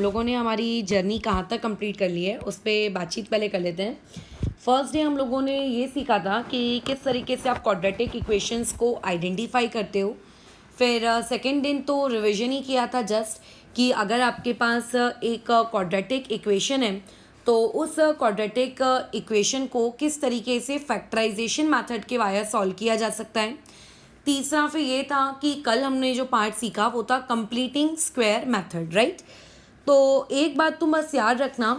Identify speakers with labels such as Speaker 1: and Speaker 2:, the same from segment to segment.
Speaker 1: लोगों ने हमारी जर्नी कहाँ तक कंप्लीट कर ली है उस पर बातचीत पहले कर लेते हैं। फर्स्ट डे हम लोगों ने ये सीखा था कि किस तरीके से आप क्वाड्रेटिक इक्वेशंस को आइडेंटिफाई करते हो। फिर सेकंड दिन तो रिवीजन ही किया था जस्ट कि अगर आपके पास एक क्वाड्रेटिक इक्वेशन है तो उस क्वाड्रेटिक इक्वेशन को किस तरीके से फैक्टराइजेशन मेथड के वाया सॉल्व किया जा सकता है। तीसरा फिर ये था कि कल हमने जो पार्ट सीखा वो था कंप्लीटिंग स्क्वायर मेथड, राइट। तो एक बात तुम बस याद रखना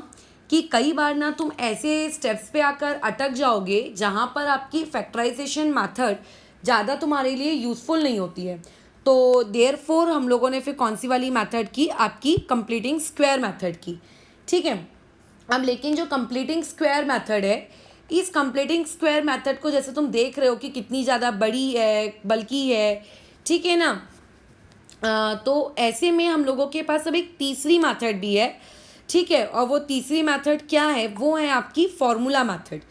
Speaker 1: कि कई बार ना तुम ऐसे स्टेप्स पे आकर अटक जाओगे जहाँ पर आपकी फैक्टराइजेशन मेथड ज़्यादा तुम्हारे लिए यूज़फुल नहीं होती है। तो देयरफॉर हम लोगों ने फिर कौन सी वाली मेथड की, आपकी कंप्लीटिंग स्क्वायर मेथड की, ठीक है। अब लेकिन जो कंप्लीटिंग स्क्वायर मेथड है, इस कंप्लीटिंग स्क्वायर मेथड को जैसे तुम देख रहे हो कि कितनी ज़्यादा बड़ी है, बल्कि है, ठीक है ना। तो ऐसे में हम लोगों के पास अब एक तीसरी मेथड भी है, ठीक है। और वो तीसरी मेथड क्या है, वो है आपकी फॉर्मूला मेथड,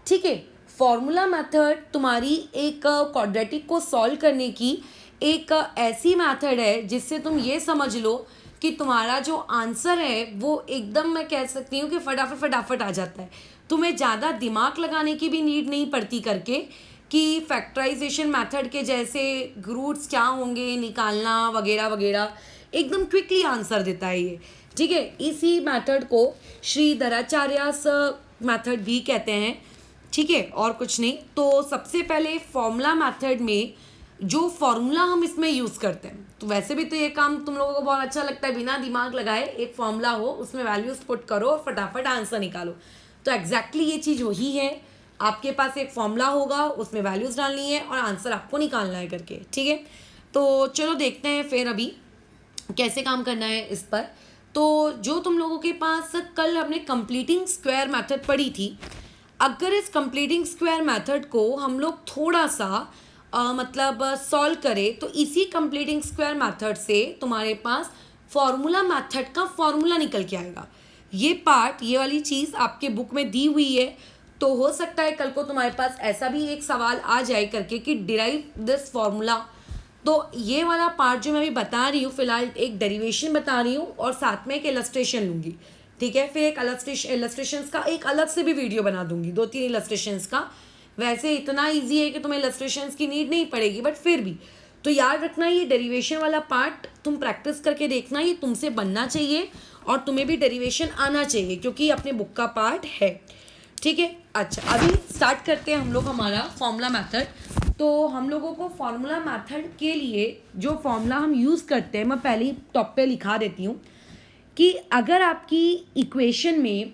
Speaker 1: ठीक है। फॉर्मूला मेथड तुम्हारी एक क्वाड्रेटिक को सॉल्व करने की एक ऐसी मेथड है जिससे तुम ये समझ लो कि तुम्हारा जो आंसर है वो एकदम, मैं कह सकती हूँ कि फटाफट फटाफट आ जाता है। तुम्हें ज़्यादा दिमाग लगाने की भी नीड नहीं पड़ती करके कि फैक्टराइजेशन मेथड के जैसे रूट्स क्या होंगे निकालना वगैरह वगैरह, एकदम क्विकली आंसर देता है ये, ठीक है। इसी मेथड को श्रीधराचार्यास मेथड भी कहते हैं, ठीक है, और कुछ नहीं। तो सबसे पहले फॉर्मूला मेथड में जो फॉर्मूला हम इसमें यूज़ करते हैं, तो वैसे भी तो ये काम तुम लोगों को बहुत अच्छा लगता है, बिना दिमाग लगाए एक फॉर्मूला हो उसमें वैल्यूज पुट करो और फटाफट आंसर निकालो। तो एग्जैक्टली ये चीज़ वही है, आपके पास एक फॉर्मूला होगा, उसमें वैल्यूज़ डालनी है और आंसर आपको निकालना है करके, ठीक है। तो चलो देखते हैं फिर अभी कैसे काम करना है इस पर। तो जो तुम लोगों के पास कल हमने कंप्लीटिंग स्क्वायर मेथड पढ़ी थी, अगर इस कंप्लीटिंग स्क्वायर मेथड को हम लोग थोड़ा सा मतलब सॉल्व करें तो इसी कंप्लीटिंग स्क्वायर मेथड से तुम्हारे पास फॉर्मूला मेथड का फॉर्मूला निकल के आएगा। ये पार्ट, ये वाली चीज़ आपके बुक में दी हुई है, तो हो सकता है कल को तुम्हारे पास ऐसा भी एक सवाल आ जाए करके कि डिराइव दिस फॉर्मूला। तो ये वाला पार्ट जो मैं अभी बता रही हूँ, फिलहाल एक डेरिवेशन बता रही हूँ और साथ में एक इलस्ट्रेशन लूँगी, ठीक है। फिर एक इलस्ट्रेशंस का एक अलग से भी वीडियो बना दूंगी, 2-3 इलस्ट्रेशंस का। वैसे इतना इजी है कि तुम्हें इलस्ट्रेशंस की नीड नहीं पड़ेगी, बट फिर भी तो याद रखना ये डेरिवेशन वाला पार्ट तुम प्रैक्टिस करके देखना, ये तुमसे बनना चाहिए और तुम्हें भी डेरिवेशन आना चाहिए क्योंकि अपने बुक का पार्ट है, ठीक है। अच्छा, अभी स्टार्ट करते हैं हम लोग हमारा फॉर्मूला मेथड। तो हम लोगों को फॉर्मूला मेथड के लिए जो फॉर्मूला हम यूज़ करते हैं, मैं पहले ही टॉप पे लिखा देती हूँ कि अगर आपकी इक्वेशन में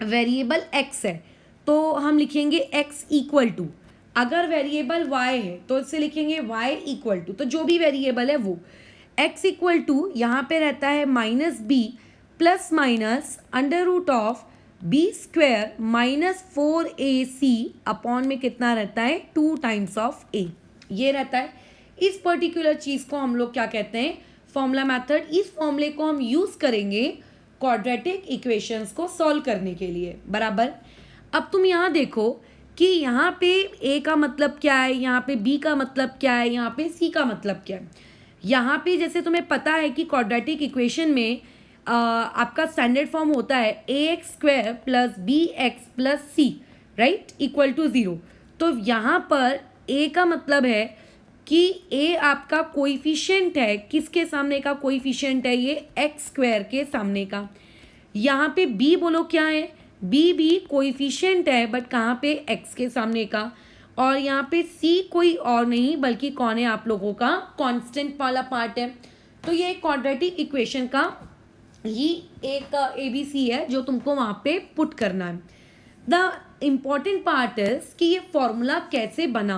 Speaker 1: वेरिएबल x है तो हम लिखेंगे x इक्वल टू, अगर वेरिएबल y है तो इससे लिखेंगे y इक्वल टू, तो जो भी वेरिएबल है वो x इक्वल टू यहाँ पे रहता है -b plus minus under root of b square -4ac upon में कितना रहता है 2 टाइम्स ऑफ a, ये रहता है। इस पर्टिकुलर चीज़ को हम लोग क्या कहते हैं, फॉर्मूला मेथड। इस फॉर्मूले को हम यूज़ करेंगे क्वाड्रेटिक इक्वेशंस को सॉल्व करने के लिए, बराबर। अब तुम यहाँ देखो कि यहाँ पे a का मतलब क्या है, यहाँ पे b का मतलब क्या है, यहाँ पे c का मतलब क्या है। यहाँ पे जैसे तुम्हें पता है कि क्वाड्रेटिक इक्वेशन में आपका स्टैंडर्ड फॉर्म होता है ax² plus bx plus c, right, equal to 0। तो यहाँ पर a का मतलब है कि a आपका कोइफिशिएंट है, किसके सामने का कोइफिशिएंट है, ये x² के सामने का। यहाँ पे b बोलो क्या है, b भी कोइफिशिएंट है बट कहाँ पे, x के सामने का। और यहाँ पे c कोई और नहीं बल्कि कौन है, आप लोगों का कांस्टेंट वाला पार्ट है। तो ये क्वाड्रेटिक इक्वेशन का ही एक ABC है जो तुमको वहाँ पे पुट करना है। द इम्पॉर्टेंट पार्ट इज कि ये फॉर्मूला कैसे बना।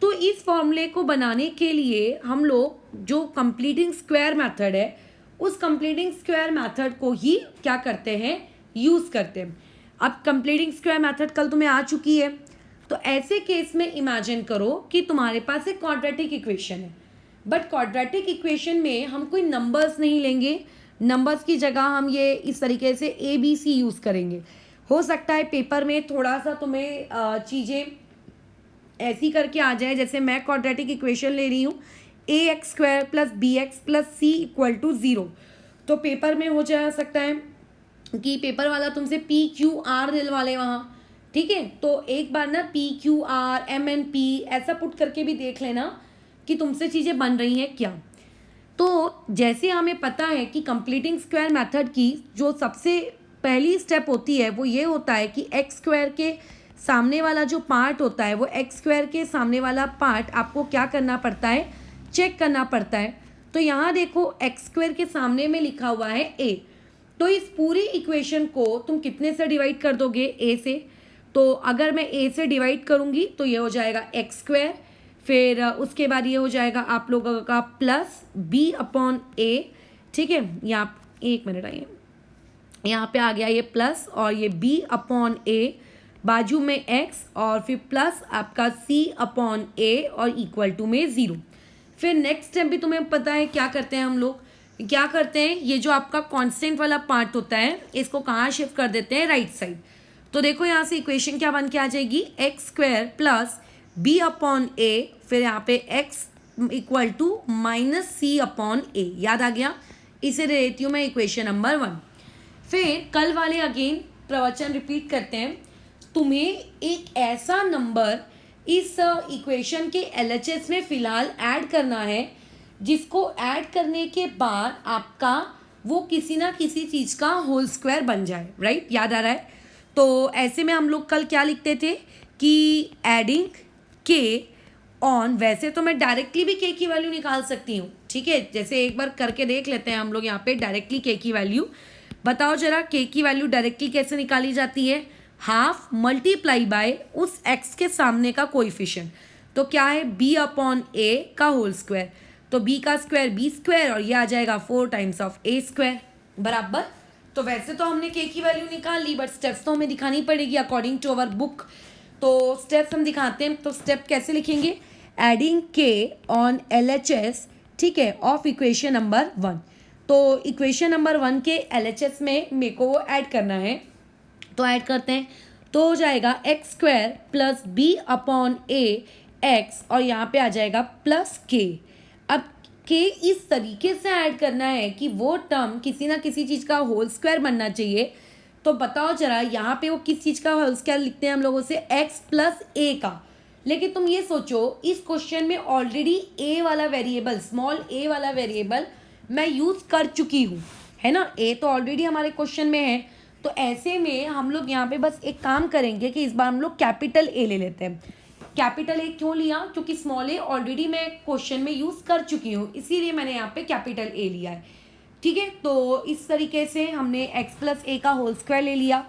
Speaker 1: तो इस फॉर्मूले को बनाने के लिए हम लोग जो कंप्लीटिंग स्क्वायर मेथड है, उस कंप्लीटिंग स्क्वायर मेथड को ही क्या करते हैं, यूज़ करते हैं। अब कंप्लीटिंग स्क्वायर मेथड कल तुम्हें आ चुकी है, तो ऐसे केस में इमेजिन करो कि तुम्हारे पास एक क्वाड्रेटिक इक्वेशन है, बट क्वाड्रेटिक इक्वेशन में हम कोई नंबर्स नहीं लेंगे, नंबर्स की जगह हम ये इस तरीके से ABC यूज़ करेंगे। हो सकता है पेपर में थोड़ा सा तुम्हें चीज़ें ऐसी करके आ जाए, जैसे मैं क्वाड्रेटिक इक्वेशन ले रही हूँ ax² plus bx plus c equal to 0। तो पेपर में हो जा सकता है कि पेपर वाला तुमसे पी क्यू आर दिलवा ले वहाँ, ठीक है। तो एक बार ना p q r m n p ऐसा पुट करके भी देख लेना कि तुमसे चीज़ें बन रही हैं क्या। तो जैसे हमें पता है कि कंप्लीटिंग स्क्वायर मेथड की जो सबसे पहली स्टेप होती है वो ये होता है कि एक्स स्क्वायर के सामने वाला जो पार्ट होता है वो एक्स स्क्वायर के सामने वाला पार्ट आपको क्या करना पड़ता है, चेक करना पड़ता है। तो यहाँ देखो एक्स स्क्वायर के सामने में लिखा हुआ है ए, तो इस पूरी इक्वेशन को तुम कितने से डिवाइड कर दोगे, ए से। तो अगर मैं ए से डिवाइड करूँगी तो ये हो जाएगा एक्स स्क्वायर, फिर उसके बाद ये हो जाएगा आप लोगों का प्लस बी अपॉन ए, ठीक है। यहाँ एक मिनट आइए, यहाँ पे आ गया ये प्लस और ये बी अपॉन ए, बाजू में एक्स और फिर प्लस आपका सी अपॉन ए और इक्वल टू में ज़ीरो। फिर नेक्स्ट स्टेप भी तुम्हें पता है क्या करते हैं हम लोग, क्या करते हैं, ये जो आपका कांस्टेंट वाला पार्ट होता है इसको कहाँ शिफ्ट कर देते हैं, राइट साइड। तो देखो यहाँ से इक्वेशन क्या बन के आ जाएगी, x square plus b upon a, फिर यहाँ पे x equal to minus c upon a, याद आ गया। इसे दे देती हूँ मैं इक्वेशन नंबर 1। फिर कल वाले अगेन प्रवचन रिपीट करते हैं। तुम्हें एक ऐसा नंबर इस इक्वेशन के एलएचएस में फिलहाल ऐड करना है जिसको ऐड करने के बाद आपका वो किसी ना किसी चीज़ का होल स्क्वायर बन जाए, राइट, याद आ रहा है। तो ऐसे में हम लोग कल क्या लिखते थे कि एडिंग के ऑन, वैसे तो मैं डायरेक्टली भी के की वैल्यू निकाल सकती हूँ, ठीक है। जैसे एक बार करके देख लेते हैं हम लोग यहाँ पे डायरेक्टली के की वैल्यू। बताओ जरा के की वैल्यू डायरेक्टली कैसे निकाली जाती है, हाफ मल्टीप्लाई बाय उस एक्स के सामने का कोएफिशिएंट। तो क्या है, बी अपॉन ए का होल स्क्वायर, तो बी का स्क्वायर बी स्क्वायर और ये आ जाएगा 4 टाइम्स ऑफ ए स्क्वायर बराबर। तो वैसे तो हमने के की वैल्यू निकाल ली, बट स्टेप्स तो हमें दिखानी पड़ेगी अकॉर्डिंग टू अवर बुक। तो स्टेप्स हम दिखाते हैं। तो स्टेप कैसे लिखेंगे, एडिंग के ऑन एलएचएस, ठीक है, ऑफ इक्वेशन नंबर 1। तो इक्वेशन नंबर 1 के एलएचएस में मेरे को वो ऐड करना है, तो ऐड करते हैं। तो हो जाएगा x square plus b upon a x और यहाँ पे आ जाएगा प्लस के। अब के इस तरीके से ऐड करना है कि वो टर्म किसी ना किसी चीज़ का होल स्क्वायर बनना चाहिए। तो बताओ जरा यहाँ पे वो किस चीज़ का होल स्क्वायर लिखते हैं हम लोगों से, एक्स प्लस ए का। लेकिन तुम ये सोचो इस क्वेश्चन में ऑलरेडी ए वाला वेरिएबल, स्मॉल ए वाला वेरिएबल मैं यूज़ कर चुकी हूँ, है ना, ए तो ऑलरेडी हमारे क्वेश्चन में है। तो ऐसे में हम लोग यहाँ पे बस एक काम करेंगे कि इस बार हम लोग कैपिटल ए ले लेते हैं। कैपिटल ए क्यों लिया, क्योंकि स्मॉल ए ऑलरेडी मैं क्वेश्चन में यूज़ कर चुकी हूँ, इसीलिए मैंने यहाँ पे कैपिटल ए लिया है, ठीक है। तो इस तरीके से हमने एक्स प्लस ए का होल स्क्वायर ले लिया।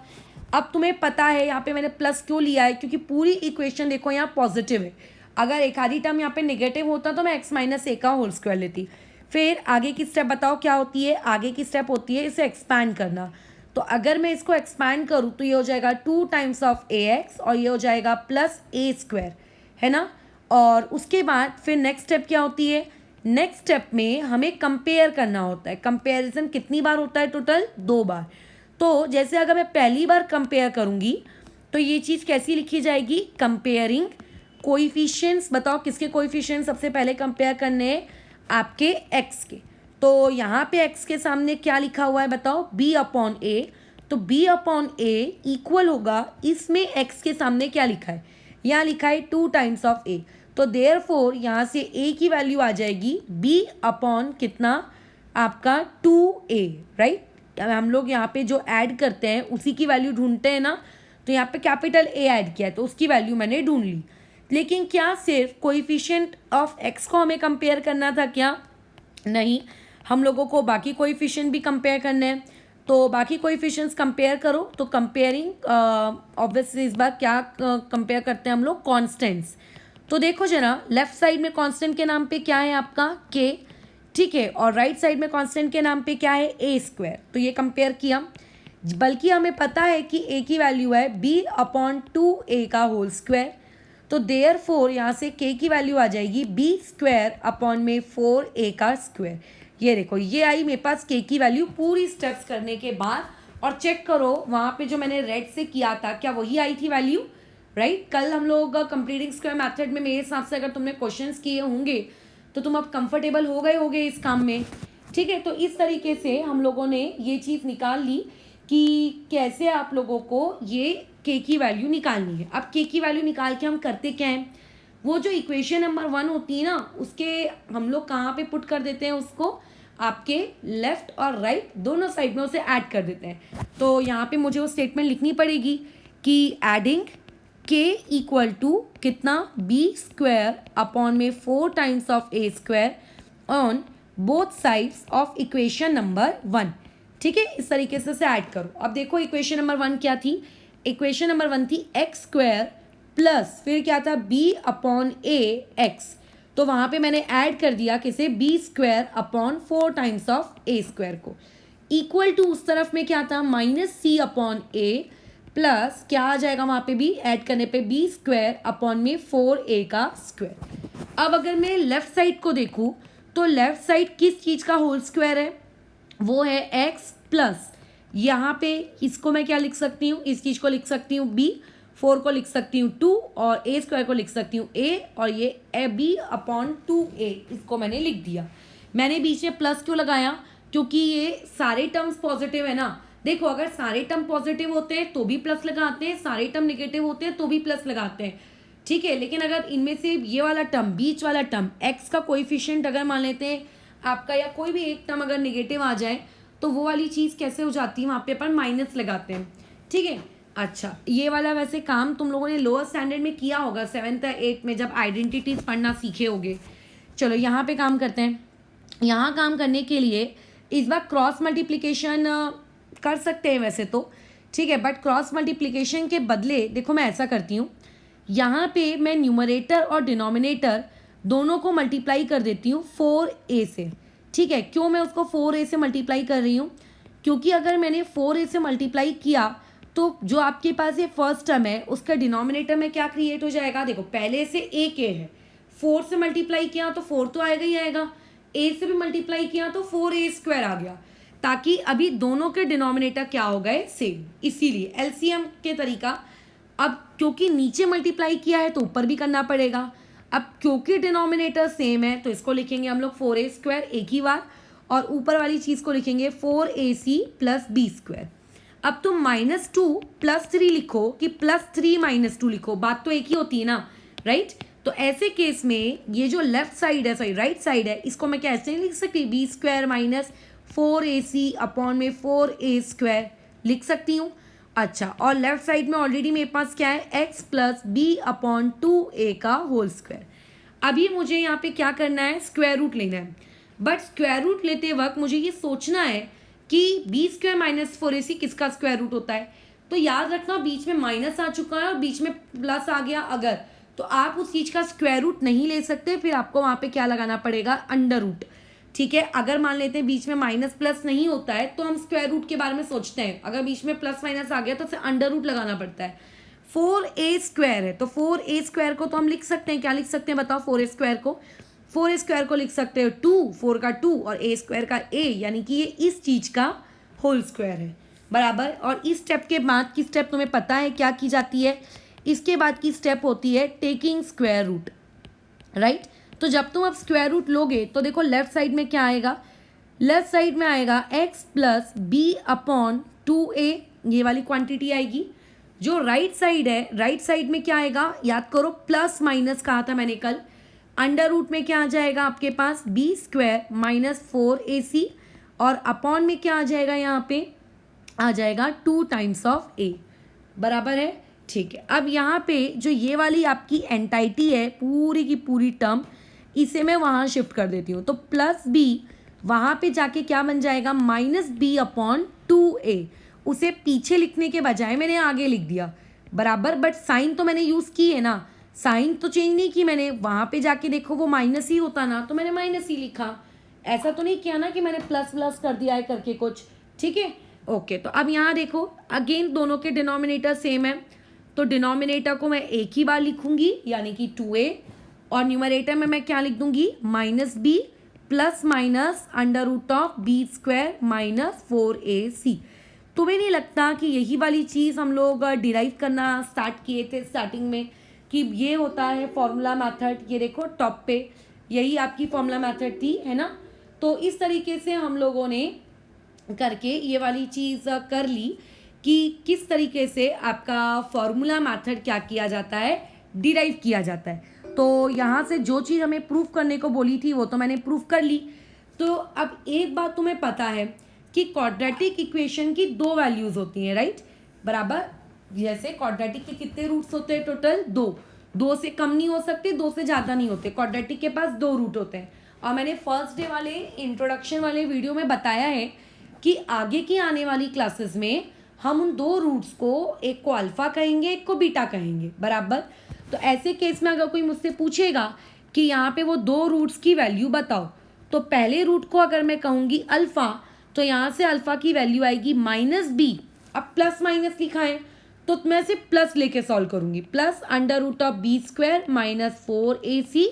Speaker 1: अब तुम्हें पता है यहाँ पे मैंने प्लस क्यों लिया है, क्योंकि पूरी इक्वेशन देखो यहाँ पॉजिटिव है। अगर एक आधी टर्म यहाँ पे नेगेटिव होता तो मैं एक्स माइनस ए का होल स्क्वायर लेती। फिर आगे की स्टेप बताओ क्या होती है, आगे की स्टेप होती है इसे एक्सपैंड करना। तो अगर मैं इसको एक्सपैंड करूँ तो ये हो जाएगा 2 टाइम्स ऑफ ए एक्स और ये हो जाएगा प्लस ए स्क्वायर, है ना। और उसके बाद फिर नेक्स्ट स्टेप क्या होती है, नेक्स्ट स्टेप में हमें कंपेयर करना होता है। कंपेरिजन कितनी बार होता है, टोटल 2 बार। तो जैसे अगर मैं पहली बार कंपेयर करूँगी तो ये चीज़ कैसी लिखी जाएगी, कंपेयरिंग कोएफिशिएंट्स। बताओ किसके कोएफिशिएंट्स सबसे पहले कंपेयर करने हैं, आपके एक्स के। तो यहाँ पे एक्स के सामने क्या लिखा हुआ है बताओ, बी अपॉन ए। तो बी अपॉन ए इक्वल होगा, इसमें एक्स के सामने क्या लिखा है, यहाँ लिखा है 2 टाइम्स ऑफ ए। तो देयरफॉर यहाँ से ए की वैल्यू आ जाएगी बी अपॉन कितना, आपका 2a, राइट। हम लोग यहाँ पे जो ऐड करते हैं उसी की वैल्यू ढूंढते हैं ना। तो यहाँ पे कैपिटल ए ऐड किया है तो उसकी वैल्यू मैंने ढूंढ ली। लेकिन क्या सिर्फ कोएफिशिएंट ऑफ एक्स को हमें कंपेयर करना था क्या, नहीं, हम लोगों को बाकी कोएफिशिएंट भी कंपेयर करने हैं। तो बाकी कोएफिशिएंट्स कंपेयर करो। तो कंपेयरिंग ऑब्वियसली इस बार क्या कंपेयर करते हैं हम लोग, कांस्टेंट्स। तो देखो जरा लेफ्ट साइड में कांस्टेंट के नाम पे क्या है आपका के, ठीक है, और राइट साइड में कांस्टेंट के नाम पे क्या है, ए स्क्वायर। तो ये कंपेयर किया, बल्कि हमें पता है कि ए की वैल्यू है बी अपॉन 2a का होल स्क्वायर। तो देयरफॉर यहाँ से के की वैल्यू आ जाएगी बी स्क्वायर अपॉन में 4a का स्क्वायर। ये देखो ये आई मेरे पास के की वैल्यू पूरी स्टेप्स करने के बाद। और चेक करो वहाँ पे जो मैंने रेड से किया था क्या वही आई थी वैल्यू, राइट। कल हम लोग कंप्लीटिंग स्क्वायर मेथड में मेरे हिसाब से अगर तुमने क्वेश्चंस किए होंगे तो तुम अब कंफर्टेबल हो गए होगे इस काम में, ठीक है, तो इस तरीके से हम लोगों ने ये चीज़ निकाल ली कि कैसे आप लोगों को ये के की वैल्यू निकालनी है। अब के की वैल्यू निकाल के हम करते क्या हैं, वो जो इक्वेशन नंबर 1 होती है ना, उसके हम लोग कहाँ पे पुट कर देते हैं उसको, आपके लेफ्ट और राइट दोनों साइड में उसे ऐड कर देते हैं। तो यहाँ पे मुझे वो स्टेटमेंट लिखनी पड़ेगी कि एडिंग के इक्वल टू कितना, बी स्क्वायर अपॉन में 4 times of a square on both sides of equation number 1। ठीक है, इस तरीके से ऐड करो। अब देखो इक्वेशन नंबर 1 क्या थी, इक्वेशन नंबर 1 थी एक्स स्क्वायर प्लस फिर क्या था बी अपॉन ए एक्स, तो वहाँ पे मैंने ऐड कर दिया किसे, b square upon 4 times of a square को, इक्वल टू उस तरफ में क्या था minus c upon a plus क्या आ जाएगा वहाँ पे भी ऐड करने पे बी स्क्वायर अपॉन में 4a का स्क्वायर। अब अगर मैं लेफ्ट साइड को देखूँ तो लेफ्ट साइड किस चीज़ का होल स्क्वायर है, वो है x प्लस यहाँ पे इसको मैं क्या लिख सकती हूँ, इस चीज़ को लिख सकती हूँ b, 4 को लिख सकती हूँ 2 और a स्क्वायर को लिख सकती हूँ a, और ये b अपॉन 2a इसको मैंने लिख दिया। मैंने बीच में प्लस क्यों लगाया, क्योंकि ये सारे टर्म्स पॉजिटिव है ना। देखो अगर सारे टर्म पॉजिटिव होते हैं तो भी प्लस लगाते हैं, सारे टर्म नेगेटिव होते हैं तो भी प्लस लगाते हैं। ठीक है, लेकिन अगर इनमें से ये वाला टर्म, बीच वाला टर्म x का कोएफिशिएंट अगर मान लेते हैं आपका, या कोई भी एक टर्म अगर नेगेटिव आ जाए तो वो वाली चीज़ कैसे हो जाती है, वहाँ पे अपन माइनस लगाते हैं। ठीक है, अच्छा ये वाला वैसे काम तुम लोगों ने लोअर स्टैंडर्ड में किया होगा 7th या 8th में, जब आइडेंटिटीज पढ़ना सीखे होगे। चलो यहाँ पे काम करते हैं। यहाँ काम करने के लिए इस बार क्रॉस मल्टीप्लिकेशन कर सकते हैं वैसे तो, ठीक है, बट क्रॉस मल्टीप्लिकेशन के बदले देखो मैं ऐसा करती हूँ, यहाँ पे मैं न्यूमरेटर और डिनोमिनेटर दोनों को मल्टीप्लाई कर देती हूँ 4a से। ठीक है, क्यों मैं उसको 4a से मल्टीप्लाई कर रही हूँ, क्योंकि अगर मैंने 4a से मल्टीप्लाई किया तो जो आपके पास ये फर्स्ट टर्म है उसका डिनोमिनेटर में क्या क्रिएट हो जाएगा, देखो पहले से a के है, 4 से मल्टीप्लाई किया तो 4 तो आएगा ही आएगा, a से भी मल्टीप्लाई किया तो 4a स्क्वायर आ गया, ताकि अभी दोनों के डिनोमिनेटर क्या हो गए, सेम। इसीलिए एलसीएम के तरीका, अब क्योंकि नीचे मल्टीप्लाई किया है तो ऊपर भी करना पड़ेगा। अब क्योंकि डिनोमिनेटर सेम है तो इसको लिखेंगे हम लोग 4a स्क्वायर एक ही बार, और ऊपर वाली चीज़ को लिखेंगे 4ac प्लस बी स्क्वायर। अब तुम -2 + 3 लिखो कि +3 - 2 लिखो, बात तो एक ही होती है ना, राइट। तो ऐसे केस में ये जो लेफ्ट साइड है, सॉरी राइट साइड है, इसको मैं क्या ऐसे नहीं लिख सकती, B square minus 4ac upon में 4a स्क्वायर लिख सकती हूँ। अच्छा, और लेफ्ट साइड में ऑलरेडी मेरे पास क्या है, x plus b upon 2a का होल स्क्वायर। अभी मुझे यहाँ पे क्या करना है, स्क्वायर रूट लेना है, बट स्क्वायर रूट लेते वक्त मुझे ये सोचना है कि बी स्क्वायर माइनस 4ac किसका स्क्वायर रूट होता है। तो याद रखना बीच में माइनस आ चुका है और बीच में प्लस आ गया अगर, तो आप उस चीज़ का स्क्वायर रूट नहीं ले सकते, फिर आपको वहाँ पे क्या लगाना पड़ेगा, अंडर रूट। ठीक है, अगर मान लेते हैं बीच में माइनस प्लस नहीं होता है तो हम स्क्वायर रूट के बारे में सोचते हैं, अगर बीच में प्लस माइनस आ गया तो फिर अंडर रूट लगाना पड़ता है। 4a स्क्वायर है तो 4a स्क्वायर को तो हम लिख सकते हैं, क्या लिख सकते हैं बताओ, 4a स्क्वायर को, 4a स्क्वायर को लिख सकते हो 2, 4 का 2 और a स्क्वायर का a, यानी कि ये इस चीज़ का होल स्क्वायर है, बराबर। और इस स्टेप के बाद की स्टेप तुम्हें पता है क्या की जाती है, इसके बाद की स्टेप होती है टेकिंग स्क्वायर रूट, राइट। तो जब तुम अब स्क्वायर रूट लोगे तो देखो लेफ्ट साइड में क्या आएगा, लेफ्ट साइड में आएगा x plus b upon 2a, ये वाली क्वांटिटी आएगी। जो राइट साइड है, राइट साइड में क्या आएगा, याद करो प्लस माइनस कहा था मैंने कल, अंडर रूट में क्या आ जाएगा आपके पास, बी स्क्वायर माइनस 4ac, और अपॉन में क्या आ जाएगा, यहाँ पे आ जाएगा 2 टाइम्स ऑफ a, बराबर है। ठीक है, अब यहाँ पे जो ये वाली आपकी एंटाइटी है, पूरी की पूरी टर्म, इसे मैं वहाँ शिफ्ट कर देती हूँ, तो प्लस बी वहाँ पे जाके क्या बन जाएगा, माइनस बी अपॉन 2a, उसे पीछे लिखने के बजाय मैंने आगे लिख दिया, बराबर। बट साइन तो मैंने यूज़ की है ना, साइन तो चेंज नहीं की मैंने, वहाँ पे जाके देखो वो माइनस ही होता ना, तो मैंने माइनस ही लिखा, ऐसा तो नहीं किया ना कि मैंने प्लस प्लस कर दिया है करके कुछ। ठीक है, ओके। तो अब यहाँ देखो अगेन दोनों के डिनोमिनेटर सेम है, तो डिनोमिनेटर को मैं एक ही बार लिखूंगी यानी कि 2a, और न्यूमरेटर में मैं क्या लिख दूंगी, minus b plus minus under root of b square minus 4ac। तुम्हें नहीं लगता कि यही वाली चीज़ हम लोग डिराइव करना स्टार्ट किए थे स्टार्टिंग में, कि ये होता है फॉर्मूला मेथड, ये देखो टॉप पे यही आपकी फॉर्मूला मेथड थी, है ना। तो इस तरीके से हम लोगों ने करके ये वाली चीज़ कर ली कि किस तरीके से आपका फॉर्मूला मेथड क्या किया जाता है, डिराइव किया जाता है। तो यहाँ से जो चीज़ हमें प्रूफ करने को बोली थी वो तो मैंने प्रूफ कर ली। तो अब एक बात तुम्हें पता है कि क्वाड्रेटिक इक्वेशन की दो वैल्यूज़ होती हैं, राइट, बराबर। जैसे क्वाड्रेटिक के कितने रूट्स होते हैं टोटल? दो से कम नहीं हो सकते, दो से ज़्यादा नहीं होते। क्वाड्रेटिक के पास दो रूट होते हैं। और मैंने फर्स्ट डे वाले इंट्रोडक्शन वाले वीडियो में बताया है कि आगे की आने वाली क्लासेस में हम उन दो रूट्स को, एक को अल्फा कहेंगे, एक को बीटा कहेंगे, बराबर। तो ऐसे केस में अगर कोई मुझसे पूछेगा कि यहाँ पे वो दो रूट्स की वैल्यू बताओ, तो पहले रूट को अगर मैं कहूँगी अल्फा, तो यहाँ से अल्फा की वैल्यू आएगी -b। अब प्लस माइनस लिखा है तो मैं से प्लस लेके सॉल्व करूँगी, प्लस √b² - 4ac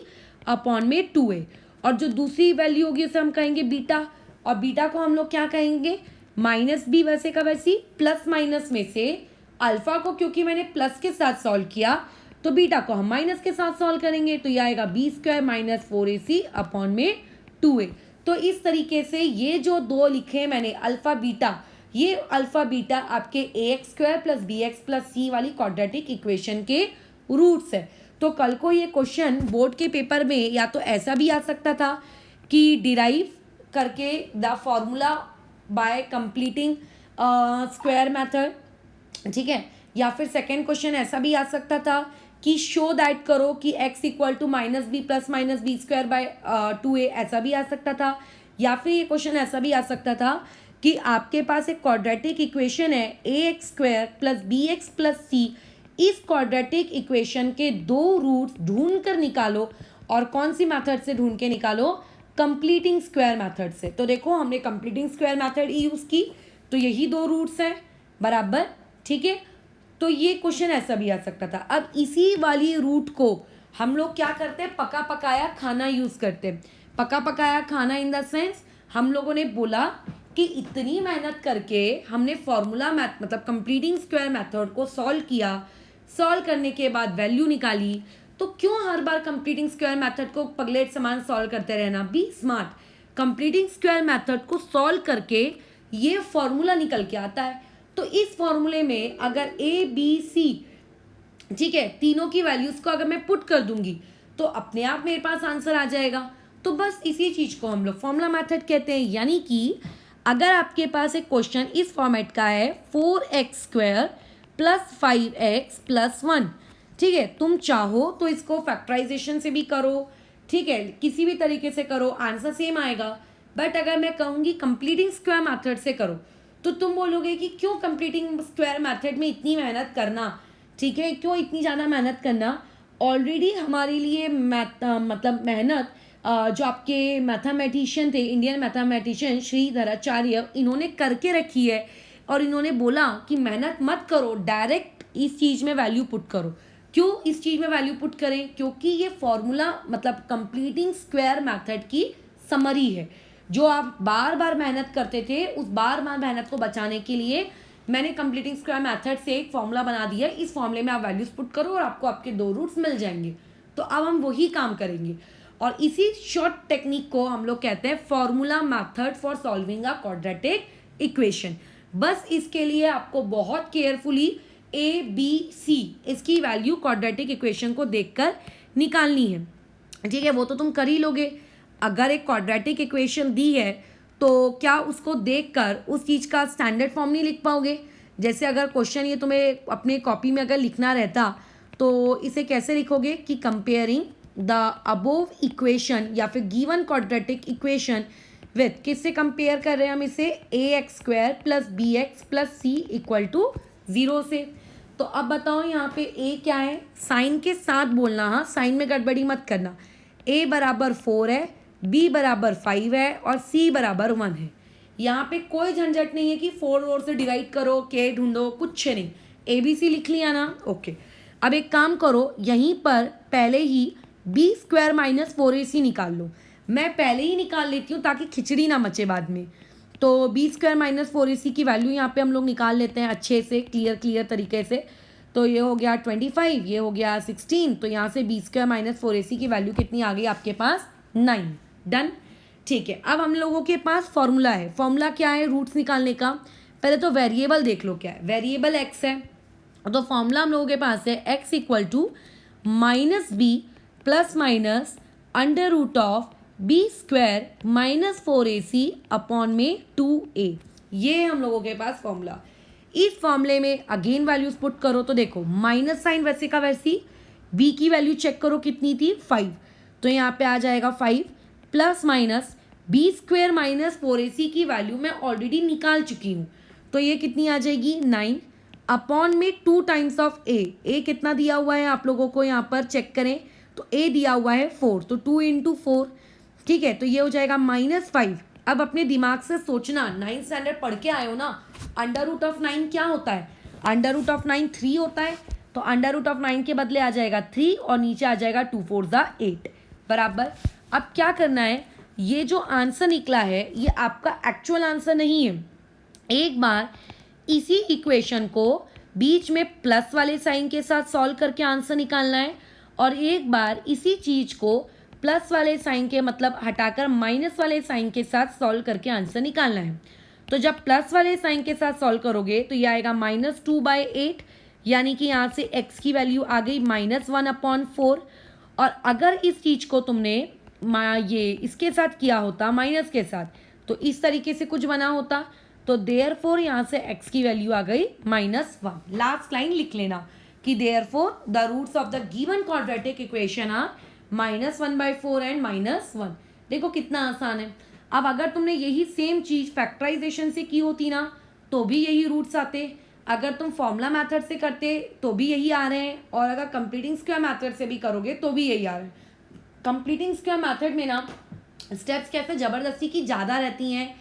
Speaker 1: अपॉन में 2a। और जो दूसरी वैल्यू होगी उसे हम कहेंगे बीटा, और बीटा को हम लोग क्या कहेंगे? -b वैसे का वैसी, प्लस माइनस में से अल्फा को क्योंकि मैंने प्लस के साथ सॉल्व किया तो बीटा को हम माइनस के साथ सॉल्व करेंगे, तो ये आएगा b² - 4ac अपॉन में 2a। तो इस तरीके से ये जो दो लिखे मैंने अल्फा बीटा, ये अल्फा बीटा आपके ax² + bx + c वाली क्वाड्रेटिक इक्वेशन के रूट्स है। तो कल को ये क्वेश्चन बोर्ड के पेपर में या तो ऐसा भी आ सकता था कि डिराइव करके the formula bye completing square method, ठीक है, या फिर सेकेंड क्वेश्चन ऐसा भी आ सकता था कि शो दैट करो कि x = -b + -b² / 2a, ऐसा भी आ सकता था। या फिर ये क्वेश्चन ऐसा भी आ सकता था कि आपके पास एक क्वाड्रेटिक इक्वेशन है ax² + bx + c, इस क्वाड्रेटिक इक्वेशन के दो रूट्स ढूंढ कर निकालो। और कौन सी मेथड से ढूंढ के निकालो? कंप्लीटिंग स्क्वायर मेथड से। तो देखो हमने कंप्लीटिंग स्क्वायर मेथड यूज़ की, तो यही दो रूट्स हैं, बराबर, ठीक है। तो ये क्वेश्चन ऐसा भी आ सकता था। अब इसी वाली रूट को हम लोग क्या करते हैं? पका पकाया खाना यूज़ करते हैं। पका पकाया खाना इन द सेंस हम लोगों ने बोला कि इतनी मेहनत करके हमने फॉर्मूला मतलब कंप्लीटिंग स्क्वायर मेथड को सॉल्व किया, सॉल्व करने के बाद वैल्यू निकाली, तो क्यों हर बार कंप्लीटिंग स्क्वायर मेथड को पगलेट समान सॉल्व करते रहना? Be smart. Completing square method को सॉल्व करके ये फॉर्मूला निकल के आता है। तो इस फॉर्मूले में अगर ए बी सी, ठीक है, तीनों की वैल्यूज को अगर मैं पुट कर दूंगी तो अपने आप मेरे पास आंसर आ जाएगा। तो बस इसी चीज को हम लोग फॉर्मूला मेथड कहते हैं। यानी कि अगर आपके पास एक क्वेश्चन इस फॉर्मेट का है 4x² + 5x + 1, ठीक है, तुम चाहो तो इसको फैक्टराइजेशन से भी करो, ठीक है, किसी भी तरीके से करो, आंसर सेम आएगा। बट अगर मैं कहूँगी कंप्लीटिंग स्क्वायर मेथड से करो तो तुम बोलोगे कि क्यों कंप्लीटिंग स्क्वायर मेथड में इतनी मेहनत करना, ठीक है, क्यों इतनी ज़्यादा मेहनत करना? ऑलरेडी हमारे लिए मतलब मेहनत जो आपके मैथमेटिशियन थे, इंडियन मैथमेटिशियन श्रीधराचार्य, इन्होंने करके रखी है। और इन्होंने बोला कि मेहनत मत करो, डायरेक्ट इस चीज़ में वैल्यू पुट करो। क्यों इस चीज़ में वैल्यू पुट करें? क्योंकि ये फॉर्मूला मतलब कंप्लीटिंग स्क्वायर मेथड की समरी है। जो आप बार बार मेहनत करते थे, उस बार बार मेहनत को बचाने के लिए मैंने कंप्लीटिंग स्क्वायर मेथड से एक फॉर्मूला बना दिया। इस फॉर्मूले में आप वैल्यूज पुट करो और आपको आपके दो रूट्स मिल जाएंगे। तो अब हम वही काम करेंगे और इसी शॉर्ट टेक्निक को हम लोग कहते हैं formula method for solving a quadratic equation. बस इसके लिए आपको बहुत केयरफुली ए बी सी इसकी वैल्यू क्वाड्रेटिक इक्वेशन को देखकर निकालनी है, ठीक है। वो तो तुम कर ही लोगे। अगर एक क्वाड्रेटिक इक्वेशन दी है तो क्या उसको देखकर उस चीज़ का स्टैंडर्ड फॉर्म नहीं लिख पाओगे? जैसे अगर क्वेश्चन ये तुम्हें अपने कॉपी में अगर लिखना रहता तो इसे कैसे लिखोगे कि कंपेयरिंग द अबोव इक्वेशन या फिर गिवन क्वाड्रेटिक इक्वेशन विथ, किससे कंपेयर कर रहे हैं हम इसे? ax² + bx + c = 0 से। तो अब बताओ यहाँ पे a क्या है? साइन के साथ बोलना, हाँ, साइन में गड़बड़ी मत करना। a = 4 है, b = 5 है और c = 1 है। यहाँ पे कोई झंझट नहीं है कि 4 और से डिवाइड करो, k ढूंढो, कुछ नहीं। ABC लिख लिया ना, ओके। अब एक काम करो, यहीं पर पहले ही b² - 4ac निकाल लो। मैं पहले ही निकाल लेती हूँ ताकि खिचड़ी ना मचे बाद में। तो b² - 4ac की वैल्यू यहाँ पे हम लोग निकाल लेते हैं अच्छे से, क्लियर तरीके से। तो ये हो गया 25, ये हो गया 16। तो यहाँ से b² - 4ac की वैल्यू कितनी आ गई आपके पास? 9। डन। ठीक है, अब हम लोगों के पास फॉर्मूला है। फॉर्मूला क्या है रूट्स निकालने का? पहले तो वेरिएबल देख लो क्या है। वेरिएबल एक्स है, तो फॉर्मूला हम लोगों के पास है x equal to minus b plus minus under root of b square minus 4ac upon में 2a। ये है हम लोगों के पास फॉर्मूला। इस फॉर्मूले में अगेन वैल्यूज पुट करो तो देखो माइनस साइन वैसे का वैसी, b की वैल्यू चेक करो कितनी थी 5, तो यहाँ पे आ जाएगा 5 plus minus b square minus 4ac की वैल्यू मैं ऑलरेडी निकाल चुकी हूँ, तो ये कितनी आ जाएगी 9 अपॉन में 2 टाइम्स ऑफ ए कितना दिया हुआ है आप लोगों को यहाँ पर चेक करें तो ए दिया हुआ है 4, तो 2 इंटू 4, ठीक है, तो ये हो जाएगा -5। अब अपने दिमाग से सोचना, 9th स्टैंडर्ड पढ़ के आए हो ना, अंडर रूट ऑफ 9 क्या होता है? अंडर रूट ऑफ 9 3 होता है, तो अंडर रूट ऑफ 9 के बदले आ जाएगा 3 और नीचे आ जाएगा 2 4 ज़ा 8 बराबर। अब क्या करना है, ये जो आंसर निकला है ये आपका एक्चुअल आंसर नहीं है। एक बार इसी इक्वेशन को बीच में प्लस वाले साइन के साथ सॉल्व करके आंसर निकालना है, और एक बार इसी चीज को प्लस वाले साइन के मतलब हटाकर माइनस वाले साइन के साथ सॉल्व करके आंसर निकालना है। तो जब प्लस वाले साइन के साथ सॉल्व करोगे तो ये आएगा -2/8, यानी कि यहाँ से x की वैल्यू आ गई -1/4। और अगर इस चीज को तुमने ये इसके साथ किया होता माइनस के साथ, तो इस तरीके से कुछ बना होता, तो देयरफॉर यहाँ से x की वैल्यू आ गई -1। लास्ट लाइन लिख लेना कि therefore the roots of the given quadratic equation are -1/4 and -1। देखो कितना आसान है। अब अगर तुमने यही सेम चीज फैक्टराइजेशन से की होती ना तो भी यही रूट्स आते, अगर तुम फॉर्मूला मेथड से करते तो भी यही आ रहे हैं, और अगर कंप्लीटिंग स्क्वायर मेथड से भी करोगे तो भी यही आ रहे हैं। कंप्लीटिंग स्क्वायर मेथड में ना स्टेप्स कैसे ज़बरदस्ती की ज़्यादा रहती हैं,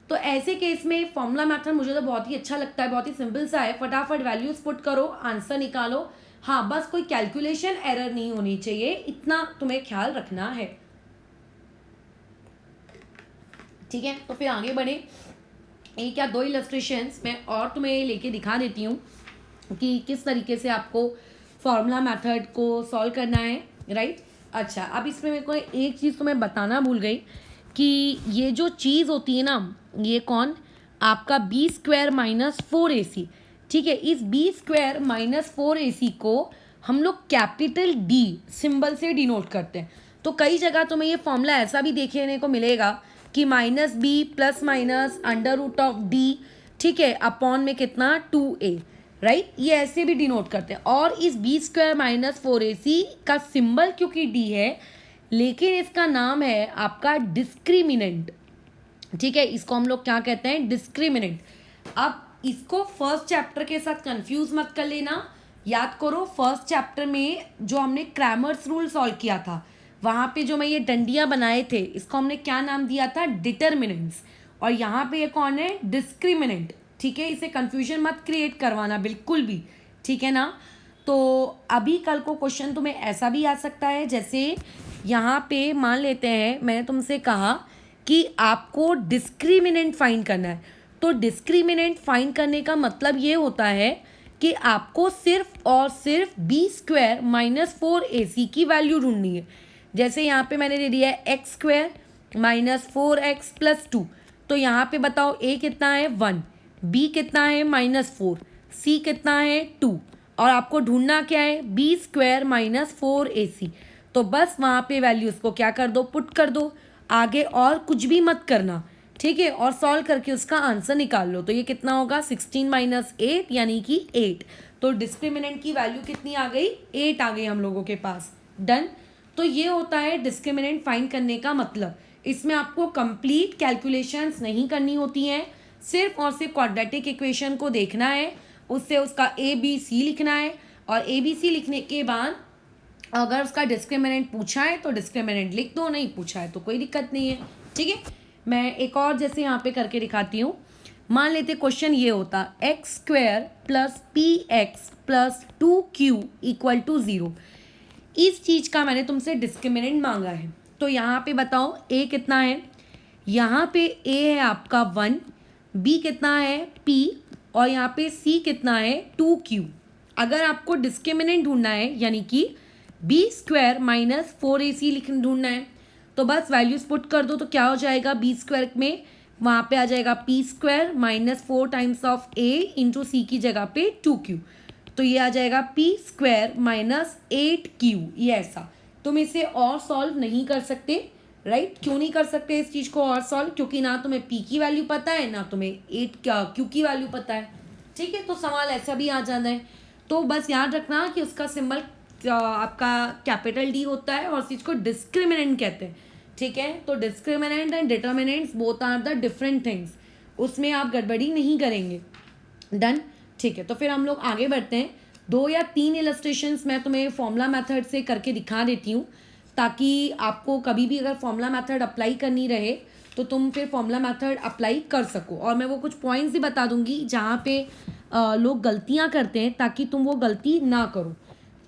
Speaker 1: तो ऐसे केस में फॉर्मूला मेथड मुझे तो बहुत ही अच्छा लगता है, बहुत ही सिंपल सा है। फटाफट वैल्यूज पुट करो, आंसर निकालो। हाँ, बस कोई कैलकुलेशन एरर नहीं होनी चाहिए, इतना तुम्हें ख्याल रखना है, ठीक है। तो फिर आगे बढ़े, एक या दो इलस्ट्रेशंस मैं और तुम्हें लेके दिखा देती हूँ कि किस तरीके से आपको फॉर्मूला मेथड को सॉल्व करना है, राइट। अच्छा, अब इसमें मेरे को एक चीज़ तो मैं बताना भूल गई कि ये जो चीज़ होती है ना, ये कौन, आपका बी स्क्वायर माइनस 4ac, ठीक है। इस बी स्क्वायर माइनस 4ac को हम लोग कैपिटल डी सिंबल से डिनोट करते हैं। तो कई जगह तुम्हें ये फॉर्मूला ऐसा भी देखने को मिलेगा कि -b plus minus under root of D, ठीक है, अपॉन में कितना 2a, राइट, ये ऐसे भी डिनोट करते हैं। और इस बी स्क्वायर माइनस 4ac का सिंबल क्योंकि डी है, लेकिन इसका नाम है आपका डिस्क्रिमिनेंट, ठीक है, इसको हम लोग क्या कहते हैं, डिस्क्रिमिनेंट। अब इसको फर्स्ट चैप्टर के साथ कंफ्यूज मत कर लेना, याद करो फर्स्ट चैप्टर में जो हमने क्रैमर्स रूल सॉल्व किया था, वहाँ पे जो मैं ये डंडियाँ बनाए थे, इसको हमने क्या नाम दिया था, डिटर्मिनेंट्स, और यहाँ पे ये कौन है, डिस्क्रिमिनेंट, ठीक है। इसे कंफ्यूजन मत क्रिएट करवाना बिल्कुल भी, ठीक है ना। तो अभी कल को क्वेश्चन तुम्हें ऐसा भी आ सकता है, जैसे यहाँ पे मान लेते हैं मैंने तुमसे कहा कि आपको डिस्क्रिमिनेंट फाइंड करना है, तो डिस्क्रिमिनेंट फाइंड करने का मतलब ये होता है कि आपको सिर्फ और सिर्फ बी स्क्वायर माइनस 4ac की वैल्यू ढूंढनी है। जैसे यहाँ पे मैंने दे दिया है x square minus 4x plus 2, तो यहाँ पे बताओ a कितना है 1, b कितना है -4, c कितना है 2, और आपको ढूंढना क्या है, बी स्क्वायर माइनस 4ac। तो बस वहाँ पे वैल्यूज़ को क्या कर दो, पुट कर दो, आगे और कुछ भी मत करना, ठीक है, और सॉल्व करके उसका आंसर निकाल लो। तो ये कितना होगा 16 - 8 यानी कि 8। तो डिस्क्रिमिनेंट की वैल्यू कितनी आ गई, 8 आ गई हम लोगों के पास, डन। तो ये होता है डिस्क्रिमिनेंट फाइंड करने का मतलब। इसमें आपको कंप्लीट कैलकुलेशंस नहीं करनी होती हैं, सिर्फ और सिर्फ क्वाड्रेटिक इक्वेशन को देखना है, उससे उसका ABC लिखना है, और ABC लिखने के बाद अगर उसका डिस्क्रिमिनेंट पूछा है तो डिस्क्रिमिनेंट लिख दो, नहीं पूछा है तो कोई दिक्कत नहीं है, ठीक है। मैं एक और जैसे यहाँ पे करके दिखाती हूँ। मान लेते क्वेश्चन ये होता x square plus px plus 2q equal to 0। इस चीज़ का मैंने तुमसे डिस्क्रिमिनेंट मांगा है, तो यहाँ पे बताओ a कितना है, यहाँ पे a है आपका 1, b कितना है p, और यहाँ पे c कितना है 2q। अगर आपको डिस्क्रिमिनेंट ढूंढना है यानी कि बी स्क्वायर माइनस 4ac ढूंढना है, तो बस वैल्यूज पुट कर दो तो क्या हो जाएगा, बी स्क्वायर में वहाँ पे आ जाएगा p square minus 4 times of a into c की जगह पे 2q, तो ये आ जाएगा पी स्क्वायर माइनस 8q। ये ऐसा तुम इसे और सॉल्व नहीं कर सकते, राइट? क्यों नहीं कर सकते इस चीज़ को और सॉल्व? क्योंकि ना तुम्हें पी की वैल्यू पता है ना तुम्हें 8 क्यू की वैल्यू पता है, ठीक है? तो सवाल ऐसा भी आ जाना है। तो बस याद रखना कि उसका सिंबल आपका कैपिटल डी होता है और इस चीज़ को डिस्क्रिमिनेंट कहते हैं, ठीक है? तो discriminant and determinants both are the different things, उसमें आप गड़बड़ी नहीं करेंगे। डन, ठीक है। तो फिर हम लोग आगे बढ़ते हैं। 2 या 3 इलस्ट्रेशंस मैं तुम्हें फॉर्मूला मेथड से करके दिखा देती हूँ, ताकि आपको कभी भी अगर फॉर्मूला मेथड अप्लाई करनी रहे तो तुम फिर फॉर्मूला मेथड अप्लाई कर सको। और मैं वो कुछ पॉइंट्स भी बता दूंगी जहाँ पे लोग गलतियाँ करते हैं, ताकि तुम वो गलती ना करो।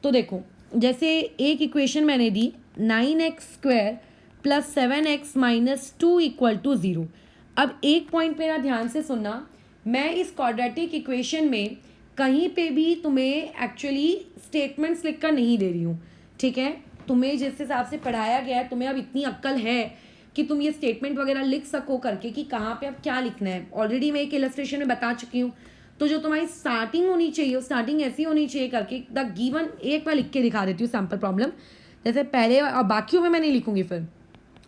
Speaker 1: तो देखो, जैसे एक इक्वेशन मैंने दी 9x² plus 7x minus 2 equal to 0। अब एक पॉइंट मेरा ध्यान से सुनना, मैं इस क्वाड्रेटिक इक्वेशन में कहीं पे भी तुम्हें एक्चुअली स्टेटमेंट्स लिख कर नहीं दे रही हूँ, ठीक है? तुम्हें जिस हिसाब से पढ़ाया गया है, तुम्हें अब इतनी अक्ल है कि तुम ये स्टेटमेंट वगैरह लिख सको करके कि कहाँ पे अब क्या लिखना है। ऑलरेडी मैं एक इलस्ट्रेशन में बता चुकी हूँ। तो जो तुम्हारी स्टार्टिंग होनी चाहिए, स्टार्टिंग ऐसी होनी चाहिए करके द गिवन, एक मैं लिख के दिखा देती हूँ सैम्पल प्रॉब्लम। जैसे पहले, और बाकियों में मैं नहीं लिखूंगी फिर,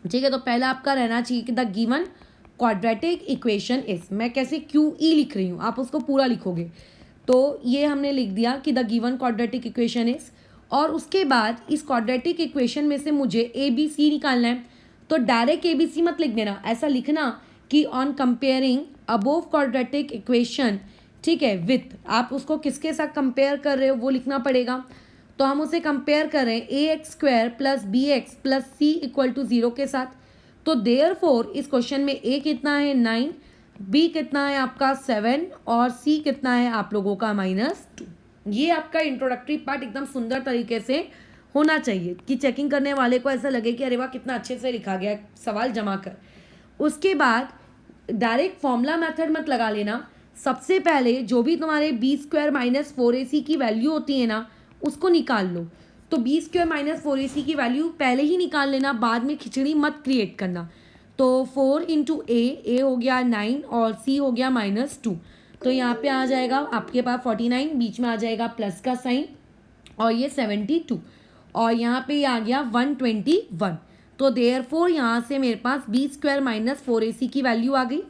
Speaker 1: ठीक है? तो पहला आपका रहना चाहिए कि the given quadratic equation is, मैं कैसे क्यू ई लिख रही हूँ, आप उसको पूरा लिखोगे। तो ये हमने लिख दिया कि the given quadratic equation is, और उसके बाद इस क्वाड्रेटिक इक्वेशन में से मुझे ए बी सी निकालना है। तो डायरेक्ट ए बी सी मत लिख देना, ऐसा लिखना कि on comparing above quadratic equation, ठीक है, विथ, आप उसको किसके साथ कंपेयर कर रहे हो वो लिखना पड़ेगा। तो हम उसे कंपेयर कर रहे हैं ax² plus b x plus c equal to 0 के साथ। तो देयरफॉर इस क्वेश्चन में a कितना है 9, b कितना है आपका 7 और c कितना है आप लोगों का -2। ये आपका इंट्रोडक्टरी पार्ट एकदम सुंदर तरीके से होना चाहिए कि चेकिंग करने वाले को ऐसा लगे कि अरे वाह कितना अच्छे से लिखा गया सवाल जमा कर। उसके बाद डायरेक्ट फॉर्मूला मेथड मत लगा लेना, सबसे पहले जो भी तुम्हारे b² माइनस 4ac की वैल्यू होती है ना, उसको निकाल लो। तो b² माइनस 4ac की वैल्यू पहले ही निकाल लेना, बाद में खिचड़ी मत क्रिएट करना। तो 4 इंटू ए हो गया 9 और c हो गया -2। तो यहाँ पे आ जाएगा आपके पास 49, बीच में आ जाएगा प्लस का साइन और ये 72, और यहाँ पे आ गया 121। तो देयरफॉर यहाँ से मेरे पास b² माइनस 4ac की वैल्यू आ गई।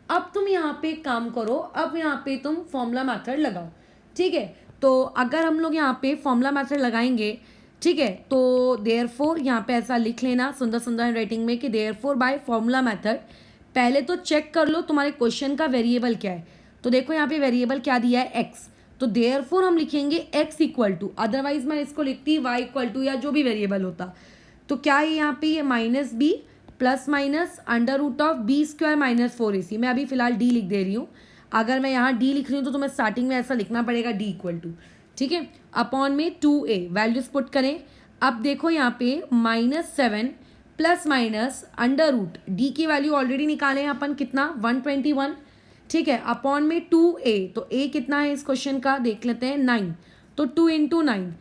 Speaker 1: अब तुम यहाँ पे काम करो, अब यहाँ पे तुम फॉर्मूला मेथड लगाओ, ठीक है? तो अगर हम लोग यहाँ पे फॉर्मूला मेथड लगाएंगे, ठीक है, तो देयरफॉर यहाँ पे ऐसा लिख लेना सुंदर सुंदर राइटिंग में कि देयरफॉर बाय फॉर्मूला मेथड। पहले तो चेक कर लो तुम्हारे क्वेश्चन का वेरिएबल क्या है। तो देखो यहाँ पे वेरिएबल क्या दिया है, x। तो देयरफॉर हम लिखेंगे x इक्वल टू, अदरवाइज मैं इसको लिखती y इक्वल टू या जो भी वेरिएबल होता। तो क्या है यहाँ पे, ये -b plus minus √of b² minus 4ac। मैं अभी फिलहाल d लिख दे रही हूँ। अगर मैं यहाँ d लिख रही हूँ तो तुम्हें स्टार्टिंग में ऐसा लिखना पड़ेगा d इक्वल टू, ठीक है, अपॉन में 2a, वैल्यूज पुट करें। अब देखो यहाँ पे -7 प्लस माइनस √d की वैल्यू ऑलरेडी निकाले हैं अपन, कितना 121, ठीक है, अपॉन में 2a। तो a कितना है इस क्वेश्चन का देख लेते हैं 9, तो 2 इंटू 9,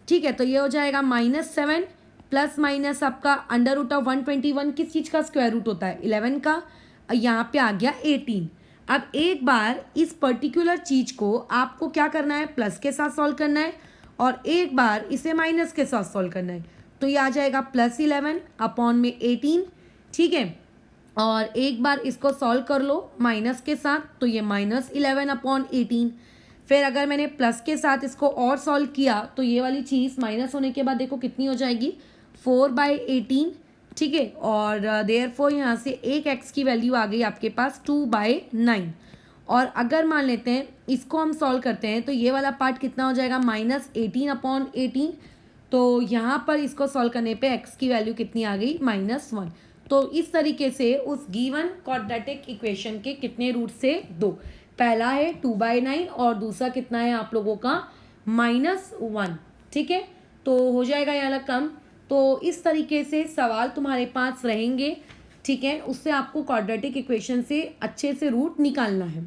Speaker 1: ठीक है। तो ये हो जाएगा -7 प्लस माइनस आपका √of 121, किस चीज़ का स्क्वायर रूट होता है 11 का, यहाँ पे आ गया 18। अब एक बार इस पर्टिकुलर चीज़ को आपको क्या करना है, प्लस के साथ सॉल्व करना है, और एक बार इसे माइनस के साथ सॉल्व करना है। तो ये आ जाएगा +11 अपॉन में 18, ठीक है। और एक बार इसको सॉल्व कर लो माइनस के साथ, तो ये -11 अपॉन 18। फिर अगर मैंने प्लस के साथ इसको और सॉल्व किया तो ये वाली चीज़ माइनस होने के बाद देखो कितनी हो जाएगी, 4/18, ठीक है। और देयरफॉर यहाँ से एक x की वैल्यू आ गई आपके पास 2/9। और अगर मान लेते हैं इसको हम सॉल्व करते हैं तो ये वाला पार्ट कितना हो जाएगा, -18 अपॉन 18। तो यहाँ पर इसको सॉल्व करने पे x की वैल्यू कितनी आ गई, -1। तो इस तरीके से उस गिवन क्वाड्रेटिक इक्वेशन के कितने रूट से, 2। पहला है 2/9 और दूसरा कितना है आप लोगों का -1, ठीक है। तो हो जाएगा ये अलग कम। तो इस तरीके से सवाल तुम्हारे पास रहेंगे, ठीक है। उससे आपको क्वाड्रेटिक इक्वेशन से अच्छे से रूट निकालना है,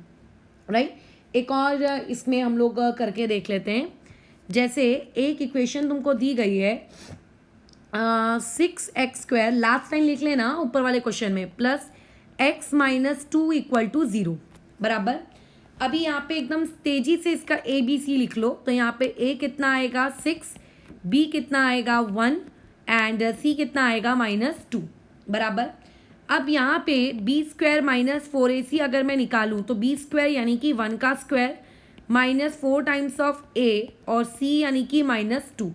Speaker 1: राइट। एक और इसमें हम लोग करके देख लेते हैं। जैसे एक इक्वेशन तुमको दी गई है 6x² लास्ट टाइम लिख लेना ऊपर वाले क्वेश्चन में, प्लस x-2 इक्वल टू 0 बराबर। अभी यहाँ पे एकदम तेजी से इसका ABC लिख लो। तो यहाँ पे A कितना आएगा 6, B कितना आएगा 1 एंड C कितना आएगा -2 बराबर। अब यहाँ पे B² - 4AC अगर मैं निकालूँ तो B² यानी कि 1 का स्क्वायर -4 टाइम्स ऑफ A और C यानी कि -2,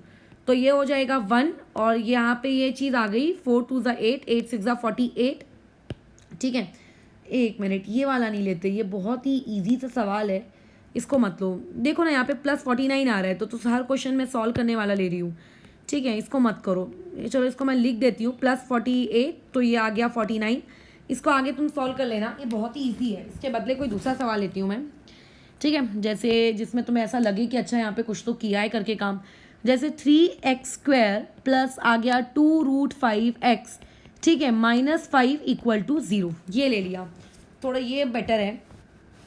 Speaker 1: तो ये हो जाएगा 1 और यहाँ पे ये चीज़ आ गई 4 2 ज़ा 8, 8 6 ज़ा 48। ठीक है, एक मिनट, ये वाला नहीं लेते, ये बहुत ही इजी सा सवाल है, इसको मत लो। देखो ना यहाँ पे +49 आ रहा है, तो हर क्वेश्चन में सॉल्व करने वाला ले रही हूँ। ठीक है, इसको मत करो, चलो इसको मैं लिख देती हूँ +48, तो ये आ गया 49। इसको आगे तुम सॉल्व कर लेना, ये बहुत ही ईजी है। इसके बदले कोई दूसरा सवाल लेती हूँ मैं। ठीक है, जैसे जिसमें तुम्हें ऐसा लगे कि अच्छा यहाँ पे कुछ तो किया है करके काम, जैसे 3x² प्लस आ गया 2√5x, ठीक है, -5 इक्वल टू 0, ये ले लिया, थोड़ा ये बेटर है।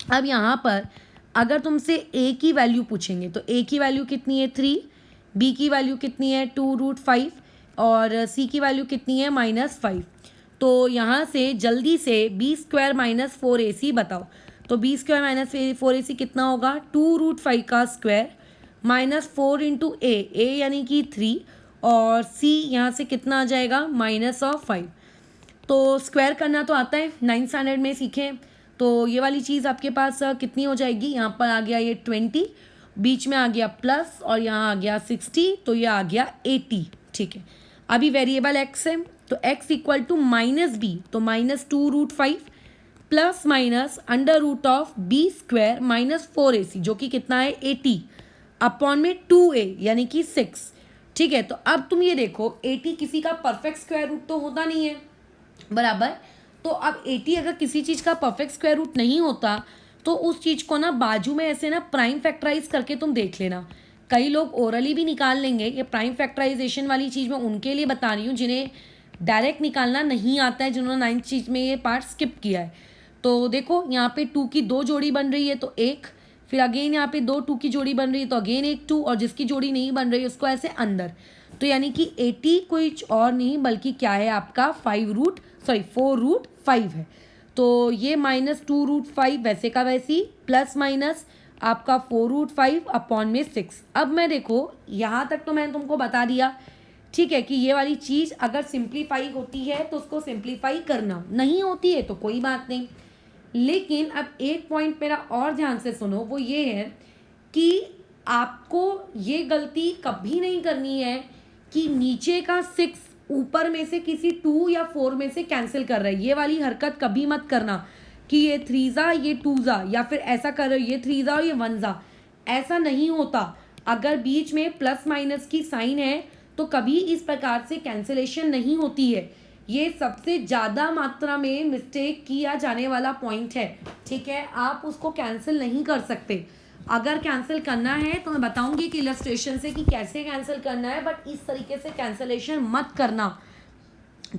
Speaker 1: अब यहाँ पर अगर तुमसे a की वैल्यू पूछेंगे तो a की वैल्यू कितनी है 3, b की वैल्यू कितनी है 2√5 और c की वैल्यू कितनी है -5। तो यहाँ से जल्दी से b² - 4ac बताओ। तो b² - 4ac कितना होगा 2√5 का स्क्वायर -4 इंटू a यानी कि 3 और c यहाँ से कितना आ जाएगा -5। तो स्क्वायर करना तो आता है, 9th स्टैंडर्ड में सीखें। तो ये वाली चीज़ आपके पास कितनी हो जाएगी, यहाँ पर आ गया ये 20, बीच में आ गया प्लस और यहाँ आ गया 60, तो ये आ गया 80। ठीक है, अभी वेरिएबल x है तो x इक्वल टू -b, तो -2√5 प्लस माइनस √b² - 4ac जो कि कितना है 80 अपॉन में 2a यानी कि 6। ठीक है, तो अब तुम ये देखो 80 किसी का परफेक्ट स्क्वायर रूट तो होता नहीं है बराबर। तो अब 80 अगर किसी चीज़ का परफेक्ट स्क्वायर रूट नहीं होता तो उस चीज़ को ना बाजू में ऐसे ना प्राइम फैक्टराइज करके तुम देख लेना। कई लोग ओरली भी निकाल लेंगे, ये प्राइम फैक्टराइजेशन वाली चीज़ मैं उनके लिए बता रही हूँ जिन्हें डायरेक्ट निकालना नहीं आता है, जिन्होंने 9th चीज़ में ये पार्ट स्किप किया है। तो देखो यहाँ पे 2 की 2 जोड़ी बन रही है तो 1, फिर अगेन यहाँ पे 2 की जोड़ी बन रही है तो अगेन 1 2, और जिसकी जोड़ी नहीं बन रही है उसको ऐसे अंदर। तो यानी कि 80 कुछ और नहीं बल्कि क्या है आपका 4√5 है। तो ये -2√5 वैसे का वैसी प्लस माइनस आपका 4√5 अपॉन में 6। अब मैं देखो यहाँ तक तो मैंने तुमको बता दिया, ठीक है, कि ये वाली चीज़ अगर सिंप्लीफाई होती है तो उसको सिंप्लीफाई करना, नहीं होती है तो कोई बात नहीं। लेकिन अब एक पॉइंट मेरा और ध्यान से सुनो, वो ये है कि आपको ये गलती कभी नहीं करनी है कि नीचे का 6 ऊपर में से किसी 2 या 4 में से कैंसिल कर रहा है। ये वाली हरकत कभी मत करना कि ये 3 ये 2 या फिर ऐसा कर रहे हो ये 3 और ये 1, ऐसा नहीं होता। अगर बीच में प्लस माइनस की साइन है तो कभी इस प्रकार से कैंसिलेशन नहीं होती है। ये सबसे ज़्यादा मात्रा में मिस्टेक किया जाने वाला पॉइंट है। ठीक है, आप उसको कैंसिल नहीं कर सकते। अगर कैंसिल करना है तो मैं बताऊंगी कि इलस्ट्रेशन से कि कैसे कैंसिल करना है, बट इस तरीके से कैंसिलेशन मत करना।